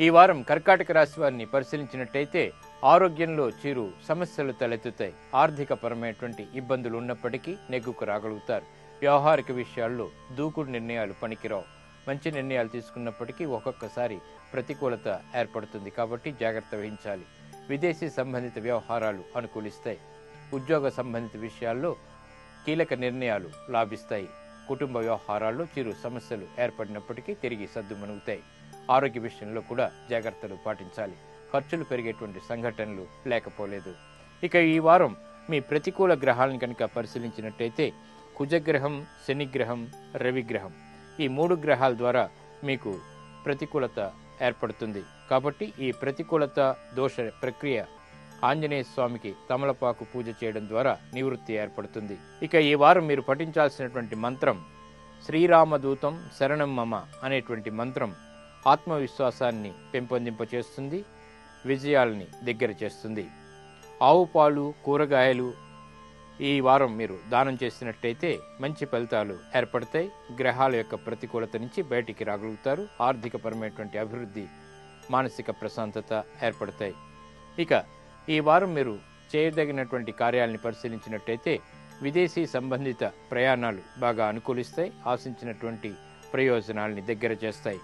ఈ వారం కర్కాటక రాశి వారిని పరిశీలించినట్టయితే ఆరోగ్యంలో చిరు సమస్యలు తలెత్తుతాయి. ఆర్థిక పరమైనటువంటి ఇబ్బందులు ఉన్నప్పటికీ నెగ్గుకు రాగలుగుతారు. వ్యవహారిక విషయాల్లో దూకుడు నిర్ణయాలు పనికిరావు. మంచి నిర్ణయాలు తీసుకున్నప్పటికీ ఒక్కొక్కసారి ప్రతికూలత ఏర్పడుతుంది కాబట్టి జాగ్రత్త వహించాలి. విదేశీ సంబంధిత వ్యవహారాలు అనుకూలిస్తాయి. ఉద్యోగ సంబంధిత విషయాల్లో కీలక నిర్ణయాలు లాభిస్తాయి. కుటుంబ వ్యవహారాల్లో చిరు సమస్యలు ఏర్పడినప్పటికీ తిరిగి సద్దుమణుగుతాయి. ఆరోగ్య విషయంలో కూడా జాగ్రత్తలు పాటించాలి. ఖర్చులు పెరిగేటువంటి సంఘటనలు లేకపోలేదు. ఇక ఈ వారం మీ ప్రతికూల గ్రహాలను కనుక పరిశీలించినట్టయితే కుజగ్రహం, శనిగ్రహం, రవిగ్రహం ఈ 3 గ్రహాల ద్వారా మీకు ప్రతికూలత ఏర్పడుతుంది. కాబట్టి ఈ ప్రతికూలత దోష ప్రక్రియ ఆంజనేయ స్వామికి తమలపాకు పూజ చేయడం ద్వారా నివృత్తి ఏర్పడుతుంది. ఇక ఈ వారం మీరు పఠించాల్సినటువంటి మంత్రం శ్రీరామదూతం శరణం మమ అనేటువంటి మంత్రం ఆత్మవిశ్వాసాన్ని పెంపొందింపచేస్తుంది, విజయాల్ని దగ్గర చేస్తుంది. ఆవు పాలు, కూరగాయలు ఈ వారం మీరు దానం చేసినట్టయితే మంచి ఫలితాలు ఏర్పడతాయి. గ్రహాల యొక్క ప్రతికూలత నుంచి బయటికి రాగలుగుతారు. ఆర్థికపరమైనటువంటి అభివృద్ధి, మానసిక ప్రశాంతత ఏర్పడతాయి. ఇక ఈ వారం మీరు చేయదగినటువంటి కార్యాలను పరిశీలించినట్టయితే విదేశీ సంబంధిత ప్రయాణాలు బాగా అనుకూలిస్తాయి. ఆశించినటువంటి ప్రయోజనాల్ని దగ్గర చేస్తాయి.